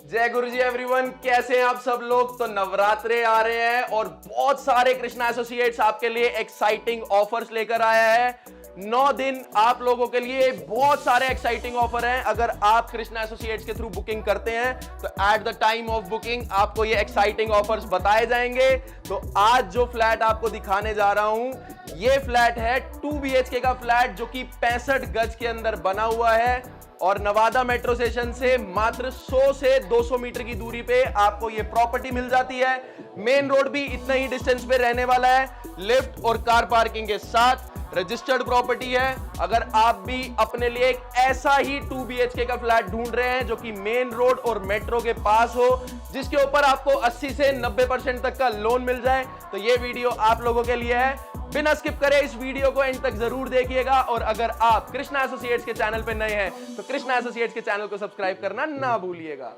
जय गुरु जी एवरीवन, कैसे हैं आप सब लोग। तो नवरात्रे आ रहे हैं और बहुत सारे कृष्णा एसोसिएट्स आपके लिए एक्साइटिंग ऑफर्स लेकर आया है। 9 दिन आप लोगों के लिए बहुत सारे एक्साइटिंग ऑफर हैं। अगर आप कृष्णा एसोसिएट्स के थ्रू बुकिंग करते हैं तो at the time of booking आपको ये एक्साइटिंग ऑफर्स बताए जाएंगे। तो आज जो फ्लैट आपको दिखाने जा रहा हूं, ये फ्लैट है 2 BHK का फ्लैट जो कि 65 गज के अंदर बना हुआ है और नवादा मेट्रो स्टेशन से मात्र 100 से 200 मीटर की दूरी पे आपको ये प्रॉपर्टी मिल जाती है। मेन रोड भी इतना ही डिस्टेंस पे रहने वाला है, लिफ्ट और कार पार्किंग के साथ। रजिस्टर्ड प्रॉपर्टी है। अगर आप भी अपने लिए एक ऐसा ही 2 BHK का फ्लैट ढूंढ रहे हैं जो कि मेन रोड और मेट्रो के पास हो, जिसके ऊपर आपको 80 से 90% तक का लोन मिल जाए, तो ये वीडियो आप लोगों के लिए है। बिना स्किप करे इस वीडियो को एंड तक जरूर देखिएगा। और अगर आप कृष्णा एसोसिएट्स के चैनल पे नए हैं तो कृष्णा एसोसिएट्स के चैनल को सब्सक्राइब करना ना भूलिएगा।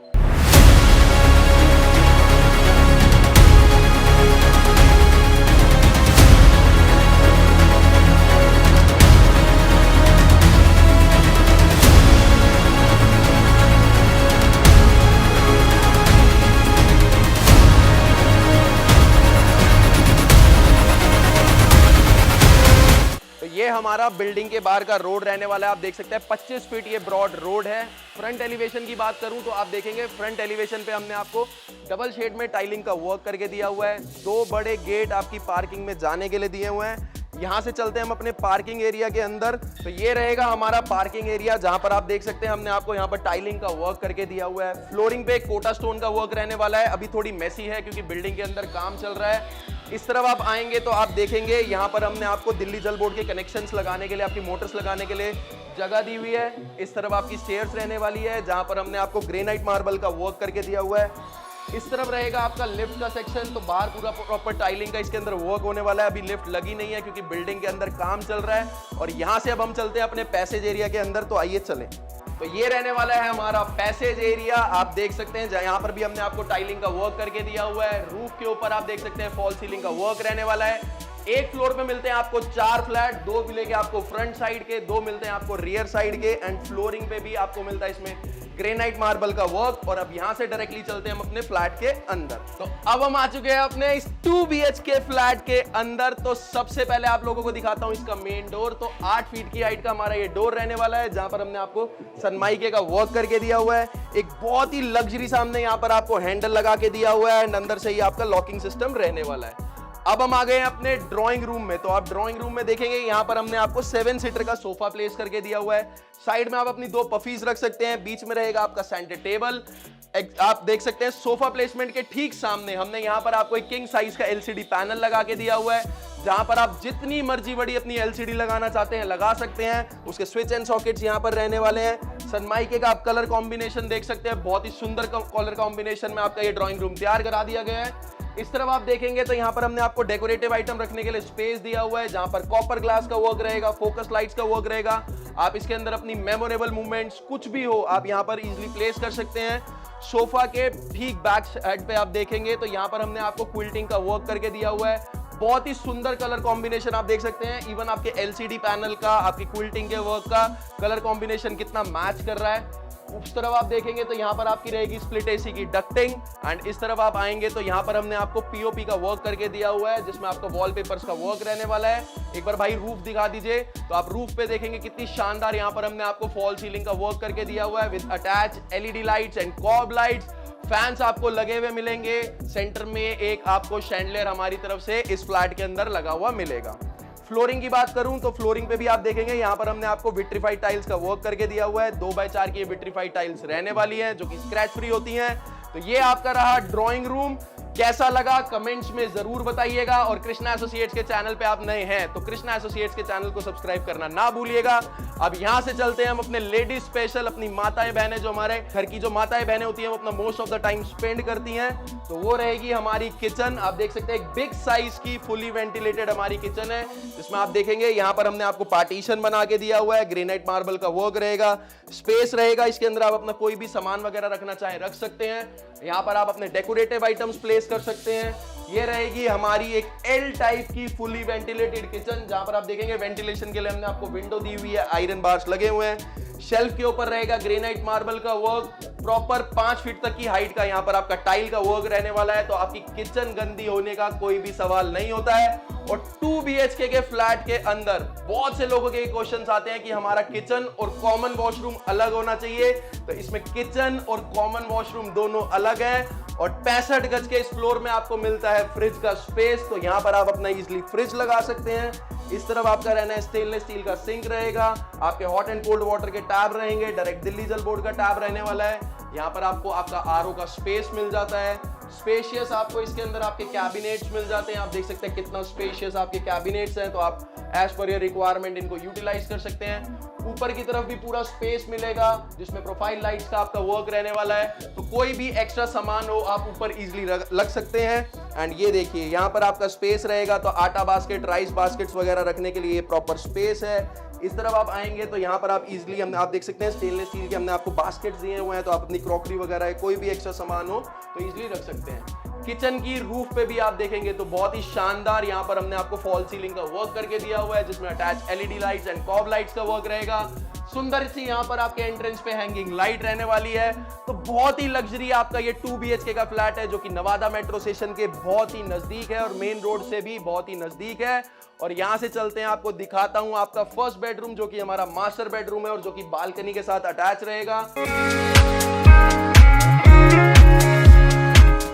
ये हमारा बिल्डिंग के बाहर का रोड रहने वाला है। आप देख सकते हैं 25 फीट ये ब्रॉड रोड है। फ्रंट एलिवेशन की बात करूं तो आप देखेंगे फ्रंट एलिवेशन पे हमने आपको डबल शेड में टाइलिंग का वर्क करके दिया हुआ है। 2 बड़े गेट आपकी पार्किंग में जाने के लिए दिए हुए हैं। यहां से चलते हैं हम अपने पार्किंग एरिया के अंदर। तो ये रहेगा हमारा पार्किंग एरिया, जहां पर आप देख सकते हैं हमने आपको यहां पर टाइलिंग का वर्क करके दिया हुआ है। फ्लोरिंग पे कोटा स्टोन का वर्क रहने वाला है। अभी थोड़ी मेसी है क्योंकि बिल्डिंग के अंदर काम चल रहा है। इस तरफ आप आएंगे तो आप देखेंगे यहाँ पर हमने आपको दिल्ली जल बोर्ड के कनेक्शंस लगाने के लिए, आपकी मोटर्स लगाने के लिए जगह दी हुई है। इस तरफ आपकी स्टेयर्स रहने वाली है जहां पर हमने आपको ग्रेनाइट मार्बल का वर्क करके दिया हुआ है। इस तरफ रहेगा आपका लिफ्ट का सेक्शन। तो बाहर पूरा प्रॉपर टाइलिंग का इसके अंदर वर्क होने वाला है। अभी लिफ्ट लगी नहीं है क्योंकि बिल्डिंग के अंदर काम चल रहा है। और यहाँ से अब हम चलते हैं अपने पैसेज एरिया के अंदर। तो आइए चलें। तो ये रहने वाला है हमारा पैसेज एरिया। आप देख सकते हैं यहाँ पर भी हमने आपको टाइलिंग का वर्क करके दिया हुआ है। रूफ के ऊपर आप देख सकते हैं फॉल सीलिंग का वर्क रहने वाला है। एक फ्लोर पे मिलते हैं आपको 4 फ्लैट, 2 मिलेंगे आपको फ्रंट साइड के, 2 मिलते हैं आपको रियर साइड के। एंड फ्लोरिंग पे भी आपको मिलता है इसमें ग्रेनाइट मार्बल का वर्क। और अब यहां से डायरेक्टली चलते हैं हम अपने फ्लैट के अंदर। तो अब हम आ चुके हैं अपने इस 2 BHK फ्लैट के अंदर। तो सबसे पहले आप लोगों को दिखाता हूं इसका मेन डोर। तो 8 फीट की हाइट का हमारा ये डोर रहने वाला है, जहां पर हमने आपको सनमाइके का वर्क करके दिया हुआ है। एक बहुत ही लग्जरी सामने यहाँ पर आपको हैंडल लगा के दिया हुआ है एंड अंदर से ही आपका लॉकिंग सिस्टम रहने वाला है। अब हम आ गए हैं अपने ड्राइंग रूम में। तो आप ड्राइंग रूम में देखेंगे यहाँ पर हमने आपको 7 सीटर का सोफा प्लेस करके दिया हुआ है। साइड में आप अपनी 2 पफीज रख सकते हैं। बीच में रहेगा आपका सेंटर टेबल। आप देख सकते हैं सोफा प्लेसमेंट के ठीक सामने हमने यहाँ पर आपको एक किंग साइज का LCD पैनल लगा के दिया हुआ है, जहां पर आप जितनी मर्जी बड़ी अपनी LCD लगाना चाहते हैं लगा सकते हैं। उसके स्विच एंड सॉकेट्स यहाँ पर रहने वाले हैं। सनमाइके का आप कलर कॉम्बिनेशन देख सकते हैं, बहुत ही सुंदर कलर कॉम्बिनेशन में आपका ये ड्राइंग रूम तैयार करा दिया गया है। इस तरफ आप देखेंगे तो यहाँ पर हमने आपको डेकोरेटिव आइटम रखने के लिए स्पेस दिया हुआ है, जहां पर कॉपर ग्लास का वर्क रहेगा, फोकस लाइट्स का वर्क रहेगा। आप इसके अंदर अपनी मेमोरेबल मूवमेंट्स कुछ भी हो आप यहाँ पर इजीली प्लेस कर सकते हैं। सोफा के ठीक बैक साइड पे आप देखेंगे तो यहाँ पर हमने आपको क्विल्टिंग का वर्क करके दिया हुआ है। बहुत ही सुंदर कलर कॉम्बिनेशन आप देख सकते हैं। इवन आपके LCD पैनल का, आपकी क्विल्टिंग के वर्क का कलर कॉम्बिनेशन कितना मैच कर रहा है। उस तरफ आप देखेंगे तो यहाँ पर आपकी रहेगी स्प्लिट AC की डक्टिंग। एंड इस तरफ आप आएंगे तो यहाँ पर हमने आपको POP का वर्क करके दिया हुआ है, जिसमें आपको वॉलपेपर्स का वर्क रहने वाला है। एक बार भाई रूफ दिखा दीजिए। तो आप रूफ पे देखेंगे कितनी शानदार यहाँ पर हमने आपको फॉल सीलिंग का वर्क करके दिया हुआ है with attach LED lights and cob lights. Fans आपको लगे हुए मिलेंगे। सेंटर में एक आपको शैंडलियर हमारी तरफ से इस फ्लैट के अंदर लगा हुआ मिलेगा। फ्लोरिंग की बात करूं तो फ्लोरिंग पे भी आप देखेंगे यहाँ पर हमने आपको विट्रीफाइड टाइल्स का वर्क करके दिया हुआ है। 2x4 की विट्रीफाइड टाइल्स रहने वाली है जो कि स्क्रैच फ्री होती हैं। तो ये आपका रहा ड्राइंग रूम। कैसा लगा कमेंट्स में जरूर बताइएगा। और कृष्णा एसोसिएट्स के चैनल पे आप नए हैं तो कृष्णा एसोसिएट्स के चैनल को सब्सक्राइब करना ना भूलिएगा। अब यहां से चलते हैं हम अपने लेडीज स्पेशल, अपनी माताएं बहनें, जो हमारे घर की जो माताएं बहनें होती हैं वो अपना most of the time spend करती हैं। तो वो रहेगी हमारी किचन। आप देख सकते हैं एक बिग साइज की फुली वेंटिलेटेड हमारी किचन है, जिसमें आप देखेंगे यहाँ पर हमने आपको पार्टीशन बना के दिया हुआ है। ग्रेनाइट मार्बल का वर्क रहेगा, स्पेस रहेगा इसके अंदर। आप अपना कोई भी सामान वगैरह रखना चाहे रख सकते हैं। यहाँ पर आप अपने डेकोरेटिव आइटम्स प्लेस कर सकते हैं। ये रहेगी हमारी एक एल टाइप की फुली वेंटिलेटेड किचन, जहां पर आप देखेंगे वेंटिलेशन के लिए हमने आपको विंडो दी हुई है, आयरन बार्स लगे हुए हैं। शेल्फ के ऊपर रहेगा ग्रेनाइट मार्बल का वर्क, प्रॉपर 5 फीट तक की हाइट का यहाँ पर आपका टाइल का वर्क रहने वाला है, तो आपकी किचन गंदी होने का कोई भी सवाल नहीं होता है। और 2 BHK के फ्लैट के अंदर बहुत से लोगों के क्वेश्चंस आते हैं कि हमारा किचन और कॉमन वॉशरूम अलग होना चाहिए, तो इसमें किचन और कॉमन वॉशरूम दोनों अलग है। और 65 गज के इस फ्लोर में आपको मिलता है फ्रिज का स्पेस, तो यहाँ पर आप अपना इजिली फ्रिज लगा सकते हैं। इस तरफ आपका रहना है स्टेनलेस स्टील का सिंक रहेगा, आपके हॉट एंड कोल्ड वाटर के टैब रहेंगे, डायरेक्ट दिल्ली जल बोर्ड का टैब रहने वाला है। यहाँ पर आपको आपका आरओ का स्पेस मिल जाता है, स्पेशियस आपको इसके अंदर आपके कैबिनेट्स मिल जाते हैं। आप देख सकते हैं कितना स्पेशियस आपके कैबिनेट्स हैं, तो आप एज पर योर रिक्वायरमेंट इनको यूटिलाइज कर सकते हैं। ऊपर की तरफ भी पूरा स्पेस मिलेगा जिसमें प्रोफाइल लाइट्स का आपका वर्क रहने वाला है, तो कोई भी एक्स्ट्रा सामान हो आप ऊपर इजीली रख सकते हैं। एंड ये देखिए यहाँ पर आपका स्पेस रहेगा, तो आटा बास्केट, राइस बास्केट्स वगैरह रखने के लिए प्रॉपर स्पेस है। इस तरफ आप आएंगे तो यहाँ पर आप इजीली आप देख सकते हैं स्टेनलेस स्टील के हमने आपको बास्केट्स दिए हुए हैं, तो आप अपनी क्रॉकरी वगैरह कोई भी एक्स्ट्रा सामान हो तो इजीली रख सकते हैं। किचन की रूफ पे भी आप देखेंगे तो बहुत ही शानदार यहाँ पर हमने आपको फॉल सीलिंग का वर्क करके दिया हुआ है, जिसमें attach LED lights and cob lights का वर्क रहेगा। सुंदर सी यहाँ पर आपके एंट्रेंस पे हैंगिंग लाइट रहने वाली है, तो बहुत ही लग्जरी आपका ये 2 BHK का फ्लैट है, जो कि नवादा मेट्रो स्टेशन के बहुत ही नजदीक है और मेन रोड से भी बहुत ही नजदीक है। और यहाँ से चलते हैं, आपको दिखाता हूँ आपका फर्स्ट बेडरूम, जो कि हमारा मास्टर बेडरूम है और जो कि बालकनी के साथ अटैच रहेगा।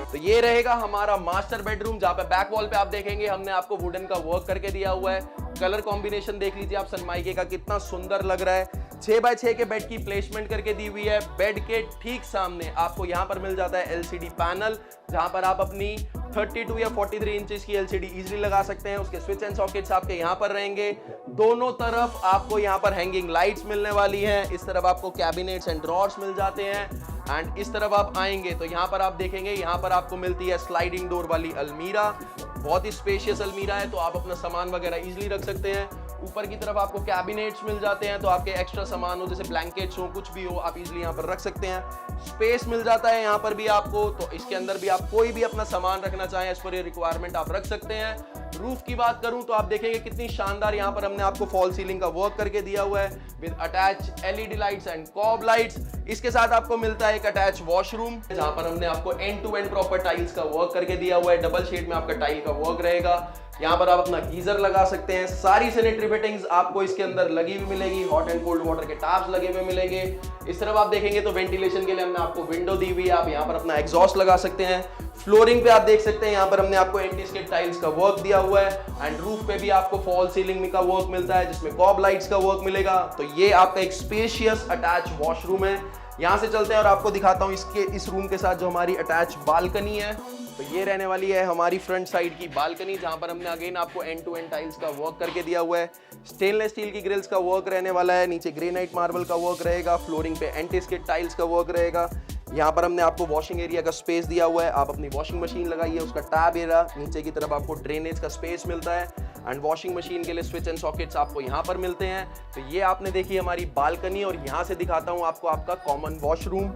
तो ये रहेगा हमारा मास्टर बेडरूम, जहां पे बैक वॉल पे आप देखेंगे हमने आपको वुडन का वर्क करके दिया हुआ है। कलर कॉम्बिनेशन देख लीजिए आप सनमाइके का, कितना सुंदर लग रहा है। 6x6 के बेड की प्लेसमेंट करके दी हुई है। बेड के ठीक सामने आपको यहाँ पर मिल जाता है LCD पैनल, जहां पर आप अपनी 32 या 43 इंचेस की LCD इजीली लगा सकते हैं। उसके स्विच एंड सॉकेट्स आपके यहाँ पर रहेंगे। दोनों तरफ आपको यहाँ पर हैंगिंग लाइट्स मिलने वाली हैं। इस तरफ आपको कैबिनेट्स एंड ड्रॉर्स मिल जाते हैं। एंड इस तरफ आप आएंगे तो यहाँ पर आप देखेंगे, यहाँ पर आपको मिलती है स्लाइडिंग डोर वाली अलमीरा। बहुत ही स्पेशियस अलमीरा है, तो आप अपना सामान वगैरह इजीली रख सकते हैं। ऊपर की तरफ आपको कैबिनेट्स मिल जाते हैं, तो आपके एक्स्ट्रा सामान हो जैसे ब्लैंकेट्स हो, कुछ भी हो, आप इजीली यहाँ पर रख सकते हैं। स्पेस मिल जाता है यहाँ पर भी आपको, तो इसके अंदर भी आप कोई भी अपना सामान रखना चाहें एज पर रिक्वायरमेंट आप रख सकते हैं। रूफ की बात करूं तो आप देखेंगे कितनी शानदार यहाँ पर हमने आपको फॉल सीलिंग का वर्क करके दिया हुआ है with attach LED lights and cob lights. इसके साथ आपको मिलता है एक अटैच वॉशरूम, जहां पर हमने आपको end to end proper tiles का वर्क करके दिया हुआ है। डबल शेड में आपका टाइल का वर्क रहेगा। यहाँ पर आप अपना गीजर लगा सकते हैं। सारी सैनिटरी फिटिंग्स आपको इसके अंदर लगी हुई मिलेगी। हॉट एंड कोल्ड वाटर के टैप्स लगे हुए मिलेंगे। इस तरफ आप देखेंगे तो वेंटिलेशन के लिए हमने आपको विंडो दी हुई है, आप यहाँ पर अपना एग्जॉस्ट लगा सकते हैं। फ्लोरिंग पे आप देख सकते हैं यहाँ पर हमने आपको एंटी स्किड टाइल्स का वर्क दिया हुआ है। एंड रूफ पे भी आपको फॉल सीलिंग का वर्क मिलता है, जिसमें कॉब लाइट्स का वर्क मिलेगा। तो ये आपका एक स्पेशियस अटैच वॉशरूम है। यहाँ से चलते हैं और आपको दिखाता हूँ इस रूम के साथ जो हमारी अटैच बालकनी है। तो ये रहने वाली है हमारी फ्रंट साइड की बालकनी, जहां पर हमने अगेन आपको एंड टू एंड टाइल्स का वर्क करके दिया हुआ है। स्टेनलेस स्टील की ग्रिल्स का वर्क रहने वाला है। नीचे ग्रेनाइट मार्बल का वर्क रहेगा। फ्लोरिंग पे एंटी स्किड टाइल्स का वर्क रहेगा। यहाँ पर हमने आपको वॉशिंग एरिया का स्पेस दिया हुआ है। आप अपनी वॉशिंग मशीन लगाइए, उसका टैब एरिया। नीचे की तरफ आपको ड्रेनेज का स्पेस मिलता है। एंड वॉशिंग मशीन के लिए स्विच एंड सॉकेट्स आपको यहाँ पर मिलते हैं। तो ये आपने देखी हमारी बालकनी, और यहाँ से दिखाता हूँ आपको आपका कॉमन वॉशरूम।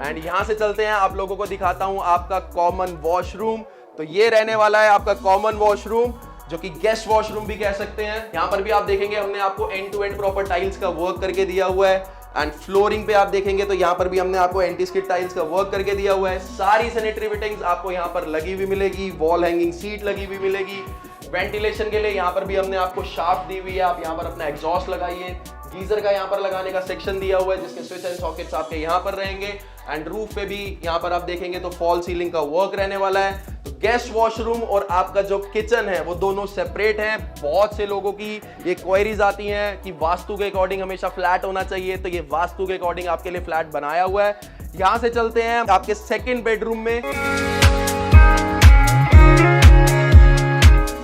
एंड यहाँ से चलते हैं, आप लोगों को दिखाता हूँ आपका कॉमन वॉशरूम। तो ये रहने वाला है आपका कॉमन वॉशरूम, जो कि गेस्ट वॉशरूम भी कह सकते हैं। यहाँ पर भी आप देखेंगे हमने आपको end to end proper tiles का वर्क करके दिया हुआ है। एंड फ्लोरिंग पे आप देखेंगे तो यहाँ पर भी हमने आपको एंटी स्किड टाइल्स का वर्क करके दिया हुआ है। सारी सैनिटरी फिटिंग्स आपको यहाँ पर लगी हुई मिलेगी। वॉल हैंगिंग सीट लगी हुई मिलेगी। वेंटिलेशन के लिए यहाँ पर भी हमने आपको शाफ्ट दी हुई है, आप यहाँ पर अपना एग्जॉस्ट लगाइए। गीजर का यहाँ पर लगाने का सेक्शन दिया हुआ है, जिसके स्विच एंड सॉकेट्स आपके यहाँ पर रहेंगे। एंड रूफ पे भी यहाँ पर आप देखेंगे तो फॉल सीलिंग का वर्क रहने वाला है। तो गेस्ट वॉशरूम और आपका जो किचन है वो दोनों सेपरेट हैं। बहुत से लोगों की ये क्वेरीज आती हैं कि वास्तु के अकॉर्डिंग हमेशा फ्लैट होना चाहिए, तो ये वास्तु के अकॉर्डिंग आपके लिए फ्लैट बनाया हुआ है। यहाँ से चलते हैं आपके सेकेंड बेडरूम में।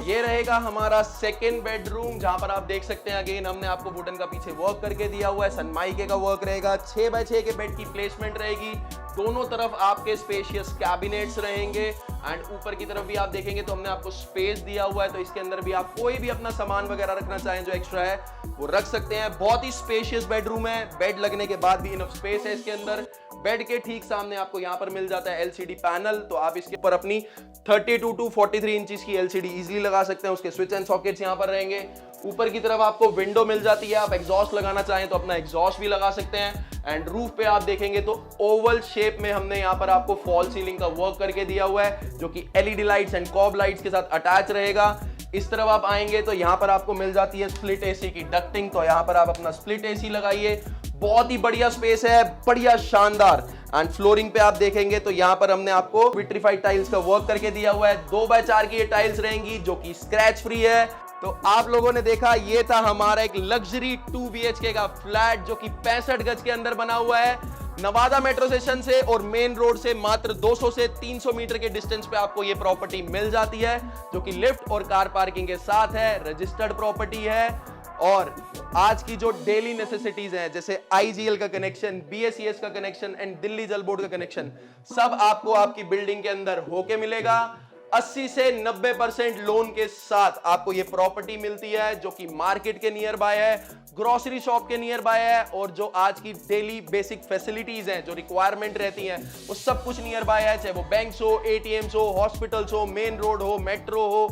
ये रहेगा हमारा सेकेंड बेडरूम, जहां पर आप देख सकते हैं अगेन हमने आपको वुडन का पीछे वर्क करके दिया हुआ है। सनमाइके का वर्क रहेगा। 6x6 के बेड की प्लेसमेंट रहेगी। दोनों तरफ आपके स्पेशियस कैबिनेट्स रहेंगे। एंड ऊपर की तरफ भी आप देखेंगे तो हमने आपको स्पेस दिया हुआ है, तो इसके अंदर भी आप कोई भी अपना सामान वगैरह रखना चाहें जो एक्स्ट्रा है वो रख सकते हैं। बहुत ही स्पेशियस बेडरूम है। बेड लगने के बाद भी इनफ स्पेस है इसके अंदर। बेड के ठीक सामने आपको यहाँ पर मिल जाता है एलसीडी पैनल, तो आप इसके ऊपर अपनी 32 टू 43 इंचेस की एलसीडी इजीली लगा सकते हैं। उसके स्विच एंड सॉकेट्स यहाँ पर रहेंगे। ऊपर की तरफ आपको विंडो मिल जाती है, आप एग्जॉस्ट लगाना चाहें तो अपना एग्जॉस्ट भी लगा सकते हैं। एंड रूफ पे आप देखेंगे तो ओवल शेप में हमने यहाँ पर आपको फॉल सीलिंग का वर्क करके दिया हुआ है, जो कि LED lights and cob lights के साथ अटैच रहेगा। इस तरफ आप आएंगे तो यहाँ पर आपको मिल जाती है स्प्लिट एसी की डक्टिंग, तो यहाँ पर आप अपना स्प्लिट एसी लगाइए। बहुत ही बढ़िया स्पेस है, बढ़िया शानदार। एंड फ्लोरिंग पे आप देखेंगे तो यहाँ पर हमने आपको विट्रीफाइड टाइल्स का वर्क करके दिया हुआ है। 2x4 की ये टाइल्स रहेंगी जो कि स्क्रैच फ्री है। तो आप लोगों ने देखा, ये था हमारा एक लग्जरी 2 BHK का फ्लैट जो कि 65 गज के अंदर बना हुआ है। नवादा मेट्रो स्टेशन से और मेन रोड से मात्र 200 से 300 मीटर के डिस्टेंस पे आपको ये प्रॉपर्टी मिल जाती है, जो कि लिफ्ट और कार पार्किंग के साथ है। रजिस्टर्ड प्रॉपर्टी है और आज की जो डेली नेसेसिटीज हैं, जैसे IGL का कनेक्शन, BSES का कनेक्शन एंड दिल्ली जल बोर्ड का कनेक्शन, सब आपको आपकी बिल्डिंग के अंदर होके मिलेगा। 80 से 90% लोन के साथ आपको ये प्रॉपर्टी मिलती है, जो कि मार्केट के नियर बाय है, ग्रोसरी शॉप के नियर बाय है, और जो आज की डेली बेसिक फैसिलिटीज हैं, जो रिक्वायरमेंट रहती हैं, वो सब कुछ नियर बाय है। चाहे वो बैंक्स हो, ATMs हो, हॉस्पिटल्स हो, मेन रोड हो, मेट्रो हो,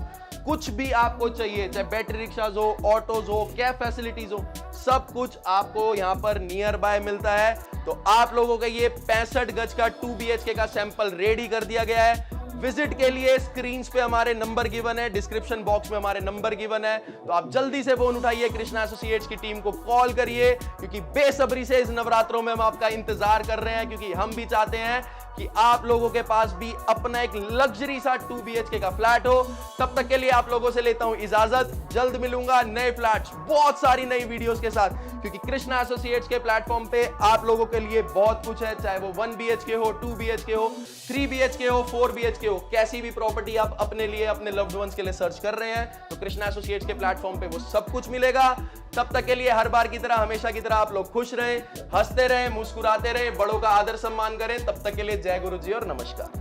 कुछ भी आपको चाहिए, चाहे बैटरी रिक्शाज हो, ऑटोज हो, कैब फैसिलिटीज हो, सब कुछ आपको यहाँ पर नियर बाय मिलता है। तो आप लोगों का ये 65 गज का 2 BHK का सैंपल रेडी कर दिया गया है। विजिट के लिए स्क्रीन पे हमारे नंबर गिवन है, डिस्क्रिप्शन बॉक्स में हमारे नंबर गिवन है, तो आप जल्दी से फोन उठाइए, कृष्णा एसोसिएट्स की टीम को कॉल करिए, क्योंकि बेसब्री से इस नवरात्रों में हम आपका इंतजार कर रहे हैं, क्योंकि हम भी चाहते हैं कि आप लोगों के पास भी अपना एक लग्जरी सा 2 BHK का फ्लैट हो। तब तक के लिए आप लोगों से लेता हूं इजाजत, जल्द मिलूंगा नए फ्लैट्स, बहुत सारी नई वीडियोस के साथ, क्योंकि कृष्णा एसोसिएट्स के प्लेटफॉर्म पे आप लोगों के लिए बहुत कुछ है। चाहे वो 1 BHK हो, 2 BHK हो, 3 BHK हो, 4 BHK हो, कैसी भी प्रॉपर्टी आप अपने लिए, अपने लव्ड वंस के लिए सर्च कर रहे हैं, तो कृष्णा एसोसिएट्स के प्लेटफॉर्म पे वो सब कुछ मिलेगा। तब तक के लिए हर बार की तरह, हमेशा की तरह आप लोग खुश रहें, हंसते रहें, मुस्कुराते रहें, बड़ों का आदर सम्मान करें। तब तक के लिए जय गुरु जी और नमस्कार।